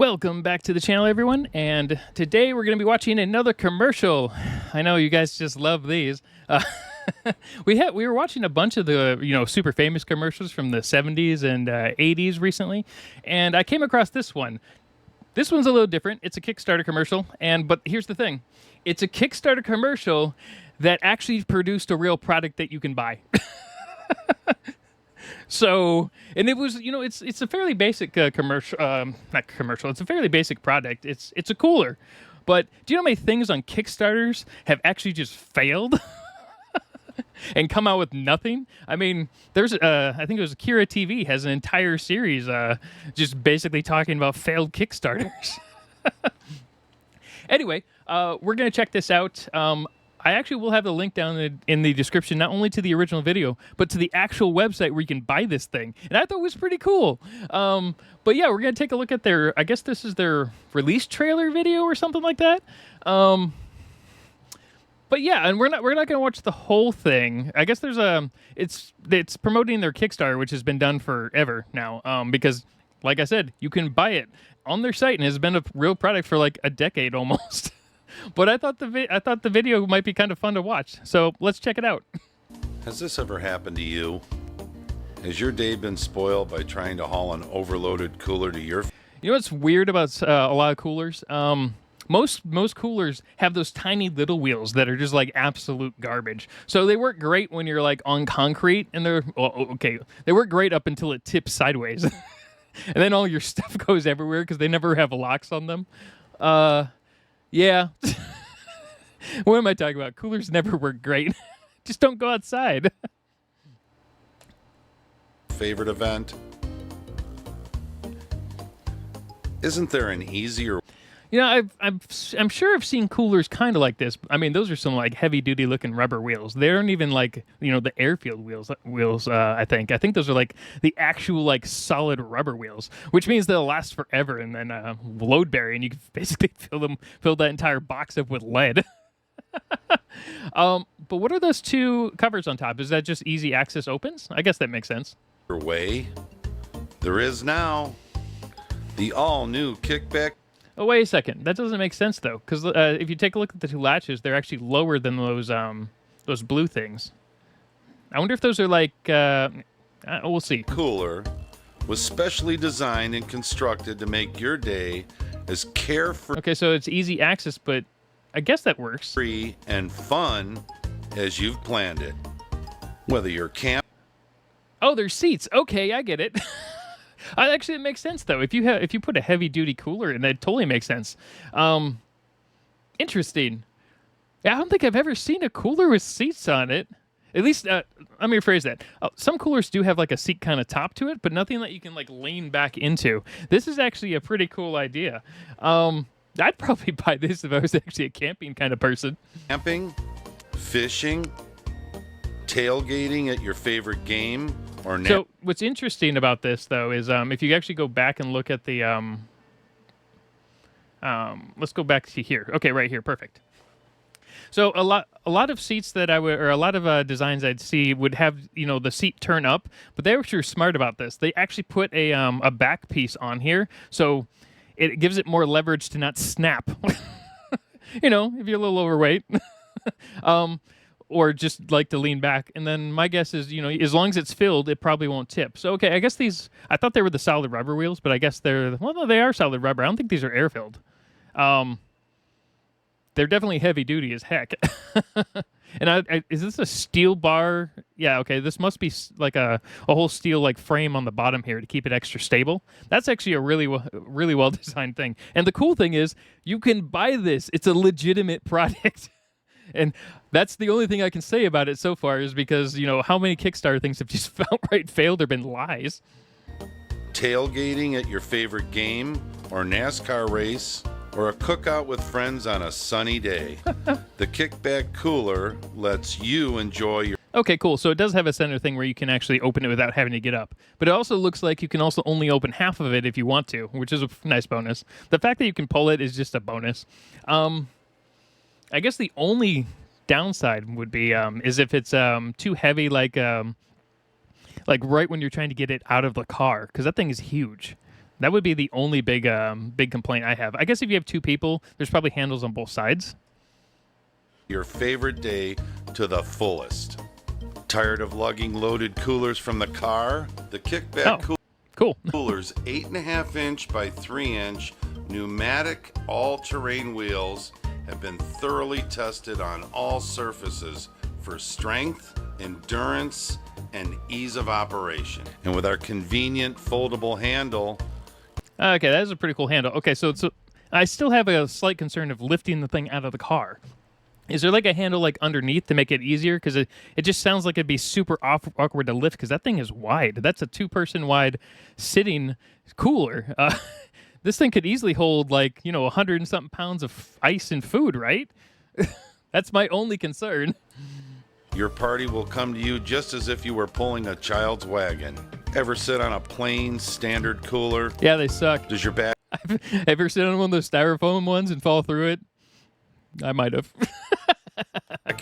Welcome back to the channel, everyone, and today we're going to be watching another commercial. I know you guys just love these. We were watching a bunch of the super famous commercials from the 70s and 80s recently, and I came across this one. This one's a little different. It's a Kickstarter commercial, but here's the thing. It's a Kickstarter commercial that actually produced a real product that you can buy. So, and it was, it's a fairly basic commercial, not commercial, it's a fairly basic product. It's a cooler. But do you know how many things on Kickstarters have actually just failed and come out with nothing? I mean, there's, I think it was Kira TV has an entire series just basically talking about failed Kickstarters. Anyway, we're going to check this out. I actually will have the link down in the description, not only to the original video, but to the actual website where you can buy this thing. And I thought it was pretty cool. But yeah, we're going to take a look at their, I guess this is their release trailer video or something like that. But yeah, and we're not going to watch the whole thing. I guess there's it's promoting their Kickstarter, which has been done forever now. Because like I said, you can buy it on their site and has been a real product for like a decade almost. But I thought the video might be kind of fun to watch, so let's check it out. Has this ever happened to you? Has your day been spoiled by trying to haul an overloaded cooler to your... You know what's weird about a lot of coolers? Most coolers have those tiny little wheels that are just like absolute garbage. So they work great when you're like on concrete, and they work great up until it tips sideways, and then all your stuff goes everywhere because they never have locks on them. Yeah. What am I talking about? Coolers never work great. Just don't go outside. Favorite event? Isn't there an easier... You know, I'm sure I've seen coolers kind of like this. I mean, those are some like heavy-duty looking rubber wheels. They aren't even like, the airfield wheels, I think. I think those are like the actual like solid rubber wheels, which means they'll last forever, and then load bearing, and you can basically fill that entire box up with lead. But what are those two covers on top? Is that just easy access opens? I guess that makes sense. Way? There is now. The all-new Kickback... Oh, wait a second. That doesn't make sense, though, because if you take a look at the two latches, they're actually lower than those blue things. I wonder if those are like... we'll see. Cooler was specially designed and constructed to make your day as carefree... Okay, so it's easy access, but I guess that works. ...free and fun as you've planned it. Whether you're camp... Oh, there's seats. Okay, I get it. Actually, it makes sense though. If you put a heavy duty cooler in, that totally makes sense. Interesting. Yeah, I don't think I've ever seen a cooler with seats on it. At least, let me rephrase that. Some coolers do have like a seat kind of top to it, but nothing that you can like lean back into. This is actually a pretty cool idea. I'd probably buy this if I was actually a camping kind of person. Camping, fishing, tailgating at your favorite game. So what's interesting about this, though, is if you actually go back and look at the... let's go back to here. Okay, right here. Perfect. So a lot of seats that or a lot of designs I'd see would have, the seat turn up, but they were sure smart about this. They actually put a back piece on here, so it gives it more leverage to not snap. If you're a little overweight. Or just like to lean back. And then my guess is, as long as it's filled, it probably won't tip. So, okay, I guess I thought they were the solid rubber wheels, but I guess no, they are solid rubber. I don't think these are air-filled. They're definitely heavy-duty as heck. And is this a steel bar? Yeah, okay, this must be like a whole steel like frame on the bottom here to keep it extra stable. That's actually a really well-designed thing. And the cool thing is, you can buy this. It's a legitimate product. And that's the only thing I can say about it so far is because, how many Kickstarter things have just outright failed or been lies? Tailgating at your favorite game or NASCAR race or a cookout with friends on a sunny day. The Kickback Cooler lets you enjoy your... Okay, cool. So it does have a center thing where you can actually open it without having to get up. But it also looks like you can also only open half of it if you want to, which is a nice bonus. The fact that you can pull it is just a bonus. I guess the only downside would be is if it's too heavy, like right when you're trying to get it out of the car, because that thing is huge. That would be the only big complaint I have. I guess if you have two people, there's probably handles on both sides. Your favorite day to the fullest. Tired of lugging loaded coolers from the car? The Kickback Cool. Cooler's 8.5-inch by 3-inch pneumatic all-terrain wheels have been thoroughly tested on all surfaces for strength, endurance, and ease of operation. And with our convenient foldable handle. Okay, that is a pretty cool handle. Okay, so I still have a slight concern of lifting the thing out of the car. Is there like a handle like underneath to make it easier? Because it just sounds like it'd be super awkward to lift because that thing is wide. That's a 2-person wide sitting cooler. This thing could easily hold like, 100 and something pounds of ice and food, right? That's my only concern. Your party will come to you just as if you were pulling a child's wagon. Ever sit on a plain standard cooler? Yeah, they suck. Does your back Ever sit on one of those styrofoam ones and fall through it? I might have.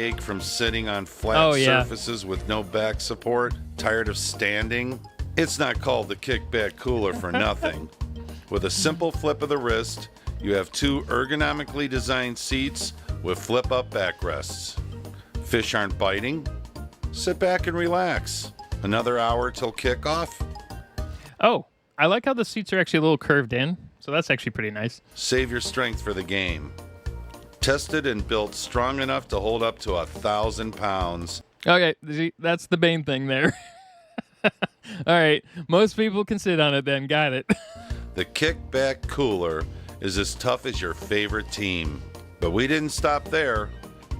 ache from sitting on flat yeah. surfaces with no back support? Tired of standing? It's not called the Kickback Cooler for nothing. With a simple flip of the wrist, you have 2 ergonomically designed seats with flip-up backrests. Fish aren't biting? Sit back and relax. Another hour till kickoff? Oh, I like how the seats are actually a little curved in, so that's actually pretty nice. Save your strength for the game. Tested and built strong enough to hold up to 1,000 pounds. Okay, that's the main thing there. All right, most people can sit on it then. Got it. The Kickback Cooler is as tough as your favorite team. But we didn't stop there.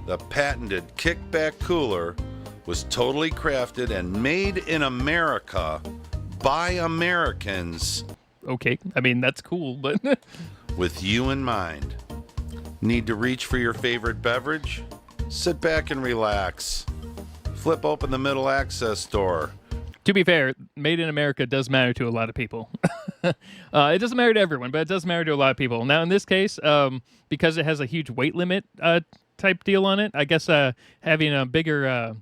The patented Kickback Cooler was totally crafted and made in America by Americans. Okay, I mean, that's cool, but... with you in mind. Need to reach for your favorite beverage? Sit back and relax. Flip open the middle access door. To be fair, made in America does matter to a lot of people. It doesn't matter to everyone, but it does matter to a lot of people. Now, in this case, because it has a huge weight limit type deal on it, I guess having a bigger...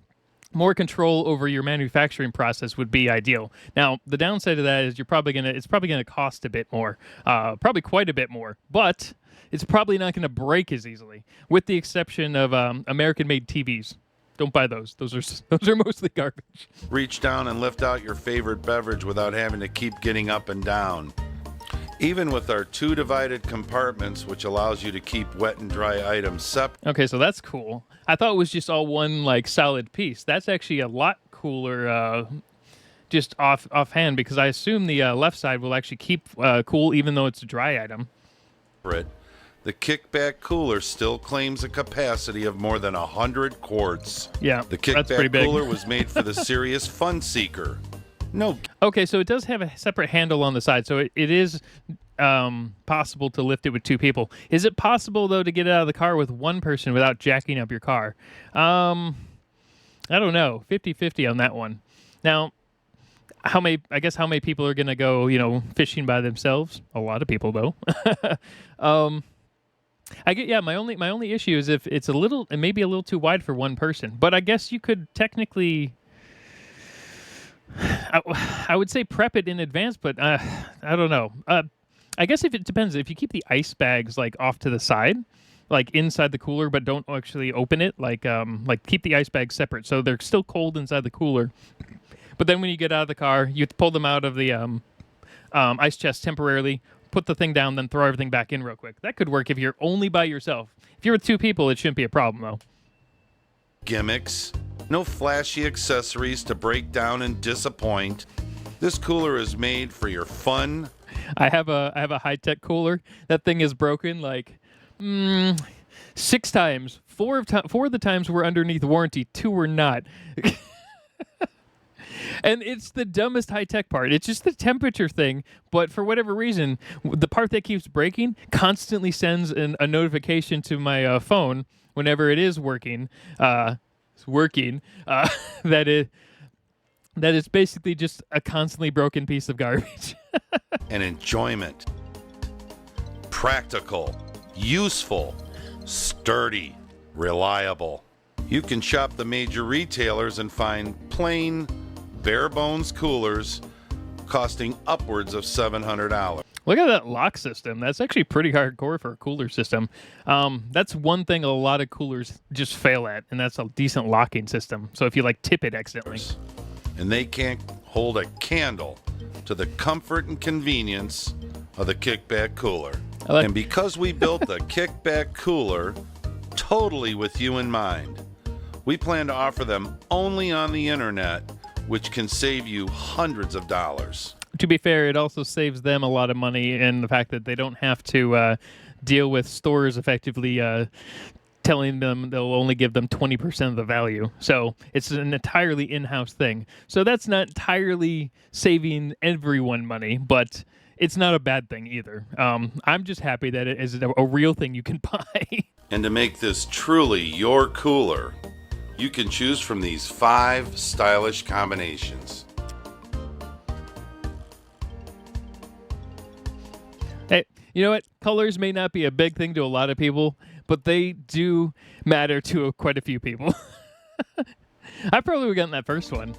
more control over your manufacturing process would be ideal. Now, the downside of that is it's probably gonna cost a bit more, probably quite a bit more, but it's probably not gonna break as easily, with the exception of American-made TVs. Don't buy those. Those are mostly garbage. Reach down and lift out your favorite beverage without having to keep getting up and down. Even with our 2 divided compartments, which allows you to keep wet and dry items separate. Okay, so that's cool. I thought it was just all one like solid piece. That's actually a lot cooler, just offhand, because I assume the left side will actually keep cool even though it's a dry item. The Kickback Cooler still claims a capacity of more than 100 quarts. Yeah, the that's pretty Kickback big. Cooler was made for the serious fun seeker. No. Okay, so it does have a separate handle on the side, so it is possible to lift it with 2 people. Is it possible, though, to get it out of the car with 1 person without jacking up your car? I don't know. 50-50 on that one. Now, how many people are going to go, fishing by themselves? A lot of people, though. My only issue is if it may be a little too wide for 1 person. But I guess you could technically... I would say prep it in advance, but I don't know. I guess if it depends. If you keep the ice bags like off to the side, like inside the cooler, but don't actually open it, like keep the ice bags separate so they're still cold inside the cooler. But then when you get out of the car, you pull them out of the ice chest temporarily, put the thing down, then throw everything back in real quick. That could work if you're only by yourself. If you're with 2 people, it shouldn't be a problem though. Gimmicks. No flashy accessories to break down and disappoint. This cooler is made for your fun. I have a high-tech cooler. That thing is broken like 6 times. 4 of the times were underneath warranty. 2 were not. And it's the dumbest high-tech part. It's just the temperature thing, but for whatever reason, the part that keeps breaking constantly sends a notification to my phone whenever it is working. That is basically just a constantly broken piece of garbage. And enjoyment. Practical, useful, sturdy, reliable. You can shop the major retailers and find plain, bare bones coolers costing upwards of $700. Look at that lock system. That's actually pretty hardcore for a cooler system. That's one thing a lot of coolers just fail at, and that's a decent locking system. So if you like tip it accidentally. And they can't hold a candle to the comfort and convenience of the Kickback Cooler. And because we built the Kickback Cooler totally with you in mind, we plan to offer them only on the internet, which can save you hundreds of dollars. To be fair, it also saves them a lot of money in the fact that they don't have to deal with stores effectively telling them they'll only give them 20% of the value. So it's an entirely in-house thing. So that's not entirely saving everyone money, but it's not a bad thing either. I'm just happy that it is a real thing you can buy. And to make this truly your cooler, you can choose from these 5 stylish combinations. Hey, you know what? Colors may not be a big thing to a lot of people, but they do matter to quite a few people. I probably would have gotten that first one.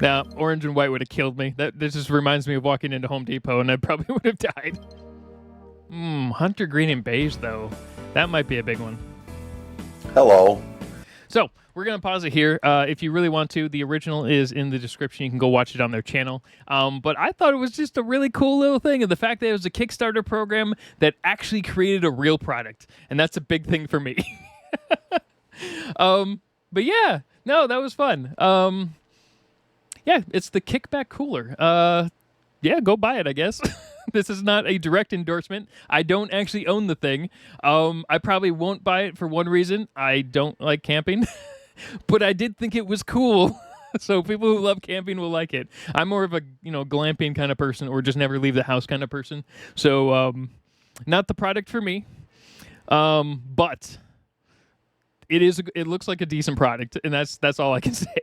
Now, orange and white would have killed me. This just reminds me of walking into Home Depot, and I probably would have died. Hunter green and beige, though. That might be a big one. Hello. So we're going to pause it here. If you really want to, the original is in the description. You can go watch it on their channel. But I thought it was just a really cool little thing. And the fact that it was a Kickstarter program that actually created a real product. And that's a big thing for me. But yeah, no, that was fun. Yeah, it's the Kickback Cooler. Yeah, go buy it, I guess. This is not a direct endorsement. I don't actually own the thing. I probably won't buy it for one reason. I don't like camping. But I did think it was cool. So people who love camping will like it. I'm more of a, glamping kind of person or just never leave the house kind of person. So not the product for me. But it looks like a decent product, and that's all I can say.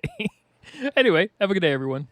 Anyway, have a good day, everyone.